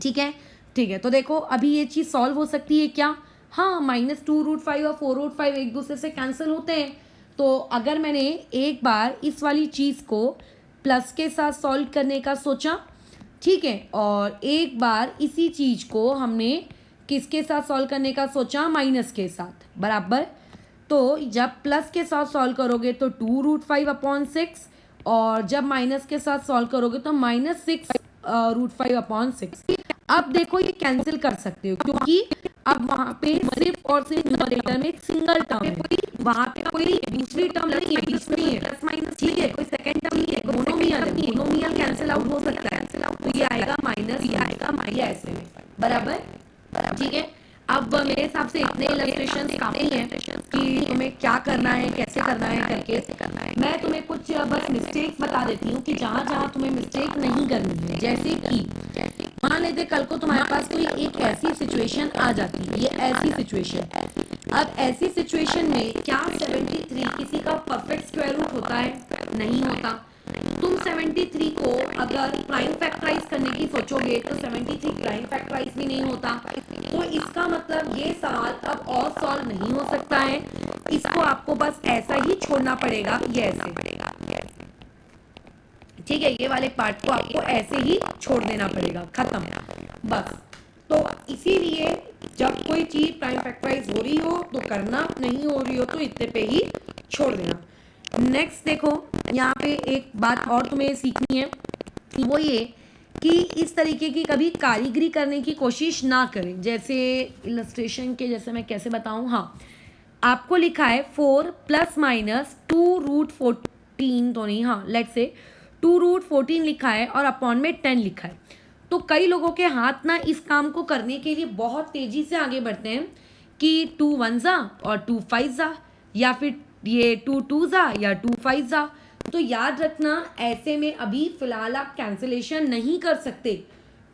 Speaker 1: ठीक है, ठीक है, तो देखो अभी ये चीज़ सॉल्व हो सकती है क्या? हाँ, -2√5 और 4√5 एक दूसरे से कैंसिल होते हैं। तो अगर मैंने एक बार इस वाली चीज़ को प्लस के साथ सॉल्व करने का सोचा, ठीक है, और एक बार इसी चीज़ को हमने किसके साथ सॉल्व करने का सोचा, माइनस के साथ बराबर। तो जब प्लस के साथ सॉल्व करोगे तो 2√5 अपॉन 6 और जब माइनस के साथ सॉल्व करोगे तो -6√5 अपॉन 6। अब देखो ये कैंसिल कर सकते हो क्योंकि अब वहाँ पे सिर्फ और सिर्फ न्यूमरेटर में एक सिंगल टर्म है, वहाँ पे कोई दूसरी टर्म नहीं है, बीच में नहीं है प्लस माइनस, ठीक है, कोई सेकंड टर्म नहीं है, मोनोमियल कैंसिल आउट हो सकता है। तो ये आएगा माइनस, ये आएगा माइनस, ऐसे में बराबर, ठीक है। अब मेरे हिसाब से इतने इलस्ट्रेशन काफ़ी हैं कि तुम्हें क्या करना है, कैसे करना है करके। मैं तुम्हें कुछ बस मिस्टेक्स बता देती हूँ कि जहाँ जहाँ तुम्हें मिस्टेक नहीं करनी है। जैसे कि मान लेते कल को तुम्हारे पास कोई एक ऐसी सिचुएशन आ जाती है, ये ऐसी सिचुएशन, अब ऐसी सिचुएशन में क्या 73 किसी का परफेक्ट स्क्वायर रूट होता है? नहीं होता। तुम 73 को अगर प्राइम फैक्टराइज करने की सोचोगे तो 73 प्राइम फैक्टराइज भी नहीं होता। तो इसका मतलब ये सवाल अब और सॉल्व नहीं हो सकता है, इसको आपको बस ऐसा ही छोड़ना पड़ेगा, ये ऐसे। ठीक है, ये वाले पार्ट को आपको ऐसे ही छोड़ देना पड़ेगा, खत्म बस। तो इसीलिए जब कोई चीज़ प्राइम फैक्टराइज हो रही हो तो करना, नहीं हो रही हो तो इतने पे ही छोड़ देना। नेक्स्ट देखो, यहाँ पे एक बात और तुम्हें सीखनी है, वो ये कि इस तरीके की कभी कारीगरी करने की कोशिश ना करें। जैसे इलस्ट्रेशन के जैसे मैं कैसे बताऊँ, हाँ, आपको लिखा है 4 ± 2√14, तो नहीं, हाँ लेट्स से 2√14 लिखा है और अपॉन में 10 लिखा है। तो कई लोगों के हाथ ना इस काम को करने के लिए बहुत तेज़ी से आगे बढ़ते हैं कि 2 1 और 2 5 या फिर ये 2 2 या 2 5 तो याद रखना, ऐसे में अभी फ़िलहाल आप कैंसिलेशन नहीं कर सकते।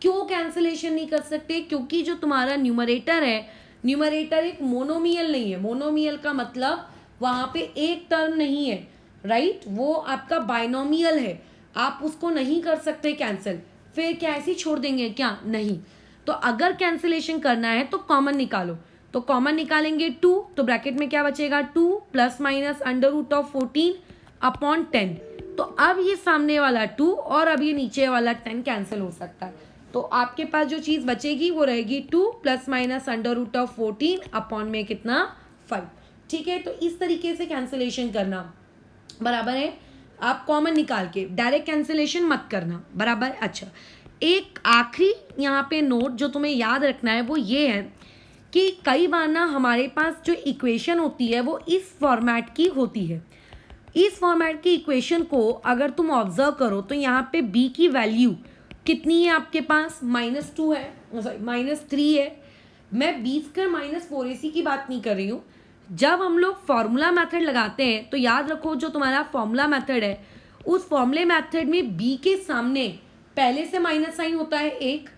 Speaker 1: क्यों कैंसिलेशन नहीं कर सकते? क्योंकि जो तुम्हारा न्यूमरेटर है, न्यूमरेटर एक मोनोमियल नहीं है। मोनोमियल का मतलब वहाँ पे एक टर्म नहीं है, राइट? वो आपका बाइनोमियल है, आप उसको नहीं कर सकते कैंसिल। फिर क्या ऐसे ही छोड़ देंगे क्या? नहीं। तो अगर कैंसिलेशन करना है तो कॉमन निकालो। तो कॉमन निकालेंगे 2, तो ब्रैकेट में क्या बचेगा? 2 ± √14 अपॉन 10। तो अब ये सामने वाला 2 और अब ये नीचे वाला 10 कैंसिल हो सकता है। तो आपके पास जो चीज़ बचेगी वो रहेगी 2 ± √14 अपॉन में कितना? 5। ठीक है, तो इस तरीके से कैंसिलेशन करना, बराबर है? आप कॉमन निकाल के डायरेक्ट कैंसिलेशन मत करना, बराबर? अच्छा, एक आखिरी यहाँ पे नोट जो तुम्हें याद रखना है वो ये है कि कई बार ना हमारे पास जो इक्वेशन होती है वो इस फॉर्मेट की होती है। इस फॉर्मेट की इक्वेशन को अगर तुम ऑब्जर्व करो तो यहाँ पे b की वैल्यू कितनी है आपके पास? -2 है, सॉरी -3 है। मैं b² - 4ac की बात नहीं कर रही हूँ। जब हम लोग फॉर्मूला मेथड लगाते हैं तो याद रखो, जो तुम्हारा फॉर्मूला मेथड है उस फॉर्मूले मेथड में b के सामने पहले से माइनस साइन होता है एक।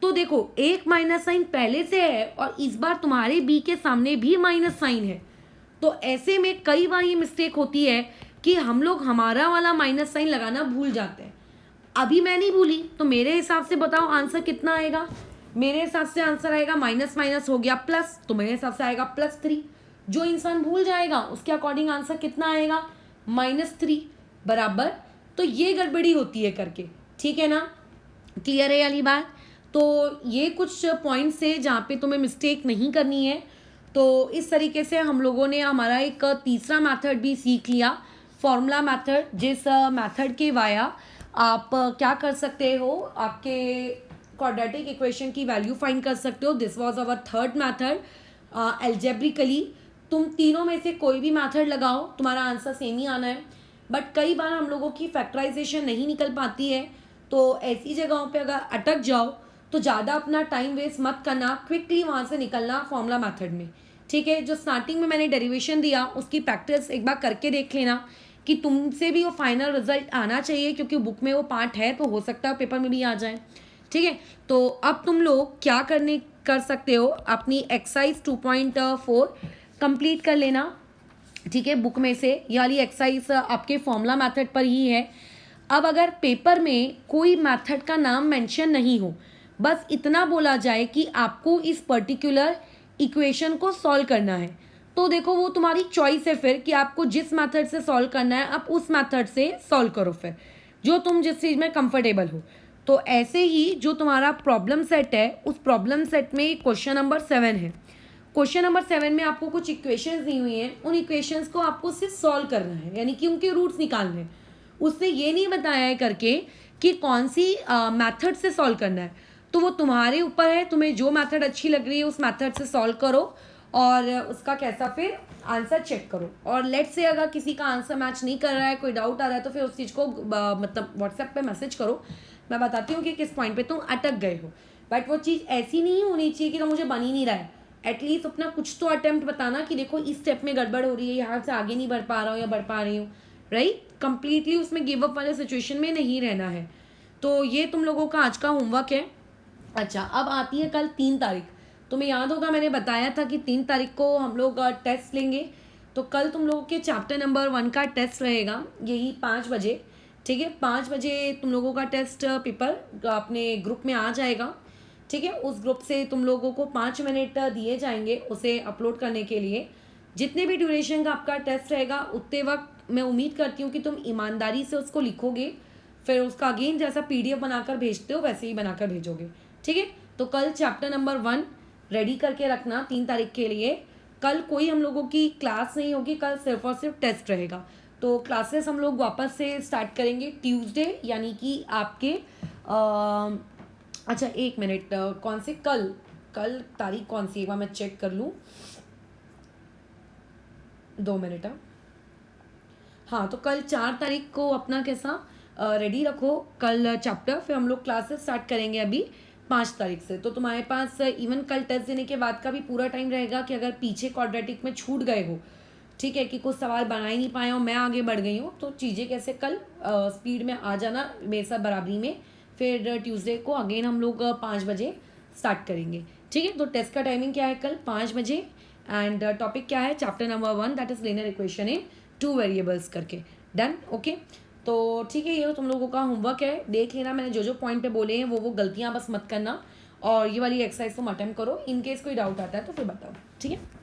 Speaker 1: तो देखो, एक माइनस साइन पहले से है और इस बार तुम्हारे b के सामने भी माइनस साइन है। तो ऐसे में कई बार ये मिस्टेक होती है कि हम लोग हमारा वाला माइनस साइन लगाना भूल जाते हैं। अभी मैं नहीं भूली, तो मेरे हिसाब से बताओ आंसर कितना आएगा? मेरे हिसाब से आंसर आएगा माइनस माइनस हो गया प्लस, तो मेरे हिसाब से आएगा +3। जो इंसान भूल जाएगा उसके अकॉर्डिंग आंसर कितना आएगा? -3, बराबर। तो ये गड़बड़ी होती है करके, ठीक है ना? क्लियर है वाली बात? तो ये कुछ पॉइंट्स है जहाँ पे तुम्हें मिस्टेक नहीं करनी है। तो इस तरीके से हम लोगों ने हमारा एक तीसरा मेथड भी सीख लिया, फॉर्मूला मेथड, जिस मेथड के वाया आप क्या कर सकते हो, आपके क्वाड्रेटिक इक्वेशन की वैल्यू फाइंड कर सकते हो। This was our third method algebraically. तुम तीनों में से कोई भी मेथड लगाओ, तुम्हारा आंसर सेम ही आना है। बट कई बार हम लोगों की फैक्टराइजेशन नहीं निकल पाती है, तो ऐसी जगहों पे अगर अटक जाओ तो ज़्यादा अपना टाइम वेस्ट मत करना, क्विकली वहाँ से निकलना फॉर्मूला मेथड में, ठीक है? जो स्टार्टिंग में मैंने डेरिवेशन दिया उसकी प्रैक्टिस एक बार करके देख लेना कि तुमसे भी वो फाइनल रिजल्ट आना चाहिए, क्योंकि बुक में वो पार्ट है तो हो सकता है पेपर में भी आ जाए, ठीक है? तो अब तुम लोग क्या कर सकते हो, अपनी एक्सरसाइज 2.4 कंप्लीट कर लेना, ठीक है? बुक में से ये वाली एक्सरसाइज आपके फॉर्मूला मेथड पर ही है। अब अगर पेपर में कोई मेथड का नाम मेंशन नहीं हो, बस इतना बोला जाए कि आपको इस पर्टिकुलर इक्वेशन को सॉल्व करना है, तो देखो वो तुम्हारी चॉइस है फिर कि आपको जिस मेथड से सॉल्व करना है आप उस मेथड से सॉल्व करो, फिर जो तुम जिस चीज़ में कंफर्टेबल हो। तो ऐसे ही जो तुम्हारा प्रॉब्लम सेट है उस प्रॉब्लम सेट में क्वेश्चन नंबर 7 है। क्वेश्चन नंबर 7 में आपको कुछ इक्वेशंस दी हुई हैं, उन इक्वेशंस को आपको सिर्फ सॉल्व करना है, यानी कि उनके रूट्स निकालने हैं। उसने ये नहीं बताया है करके कि कौन सी मेथड से सॉल्व करना है, तो वो तुम्हारे ऊपर है, तुम्हें जो मेथड अच्छी लग रही है उस मेथड से सॉल्व करो और उसका कैसा फिर आंसर चेक करो। और लेट्स से अगर किसी का आंसर मैच नहीं कर रहा है, कोई डाउट आ रहा है, तो फिर उस चीज़ को मतलब व्हाट्सएप पे मैसेज करो, मैं बताती हूँ कि किस पॉइंट पे तुम अटक गए हो। बट वो चीज़ ऐसी नहीं होनी चाहिए कि तो मुझे बन ही नहीं रहा है। एटलीस्ट अपना कुछ तो अटेम्प्ट बताना कि देखो इस स्टेप में गड़बड़ हो रही है, यहाँ से आगे नहीं बढ़ पा रहा हूँ या बढ़ पा रही हूँ, राइट? कंप्लीटली उसमें गिव अप वाले सिचुएशन में नहीं रहना है। तो ये तुम लोगों का आज का होमवर्क है। अच्छा, अब आती है कल 3 तारीख। तुम्हें याद होगा मैंने बताया था कि 3 तारीख को हम लोग टेस्ट लेंगे। तो कल तुम लोगों के चैप्टर नंबर 1 का टेस्ट रहेगा, यही 5 बजे, ठीक है? 5 बजे तुम लोगों का टेस्ट पेपर अपने ग्रुप में आ जाएगा, ठीक है? उस ग्रुप से तुम लोगों को 5 मिनट दिए जाएंगे उसे अपलोड करने के लिए। जितने भी ड्यूरेशन का आपका टेस्ट रहेगा उतने वक्त मैं उम्मीद करती हूँ कि तुम ईमानदारी से उसको लिखोगे, फिर उसका अगेन जैसा PDF बनाकर भेजते हो वैसे ही बनाकर भेजोगे, ठीक है। तो कल चैप्टर नंबर 1 रेडी करके रखना 3 तारीख के लिए। कल कोई हम लोगों की क्लास नहीं होगी, कल सिर्फ और सिर्फ टेस्ट रहेगा। तो क्लासेस हम लोग वापस से स्टार्ट करेंगे ट्यूसडे, यानी कि आपके अच्छा 1 मिनट, कौन से कल कल तारीख कौन सी, एक बार मैं चेक कर लूँ, 2 मिनट। हाँ, तो कल 4 तारीख को अपना कैसा रेडी रखो कल चैप्टर, फिर हम लोग क्लासेस स्टार्ट करेंगे अभी 5 तारीख से। तो तुम्हारे पास इवन कल टेस्ट देने के बाद का भी पूरा टाइम रहेगा कि अगर पीछे क्वाड्रेटिक में छूट गए हो, ठीक है, कि कुछ सवाल बना ही नहीं पाए हो, मैं आगे बढ़ गई हूँ, तो चीज़ें कैसे कल स्पीड में आ जाना मेरे साथ बराबरी में। फिर ट्यूसडे को अगेन हम लोग 5 बजे स्टार्ट करेंगे, ठीक है। तो टेस्ट का टाइमिंग क्या है कल 5 बजे, एंड टॉपिक क्या है, chapter number 1 that is linear equation in 2 variables करके। Done, okay. तो ठीक है, ये तुम लोगों का होमवर्क है, देख लेना मैंने जो जो पॉइंट पे बोले हैं वो गलतियाँ बस मत करना, और ये वाली एक्सरसाइज तुम अटेम्प्ट करो। इन केस कोई डाउट आता है तो फिर बताओ, ठीक है।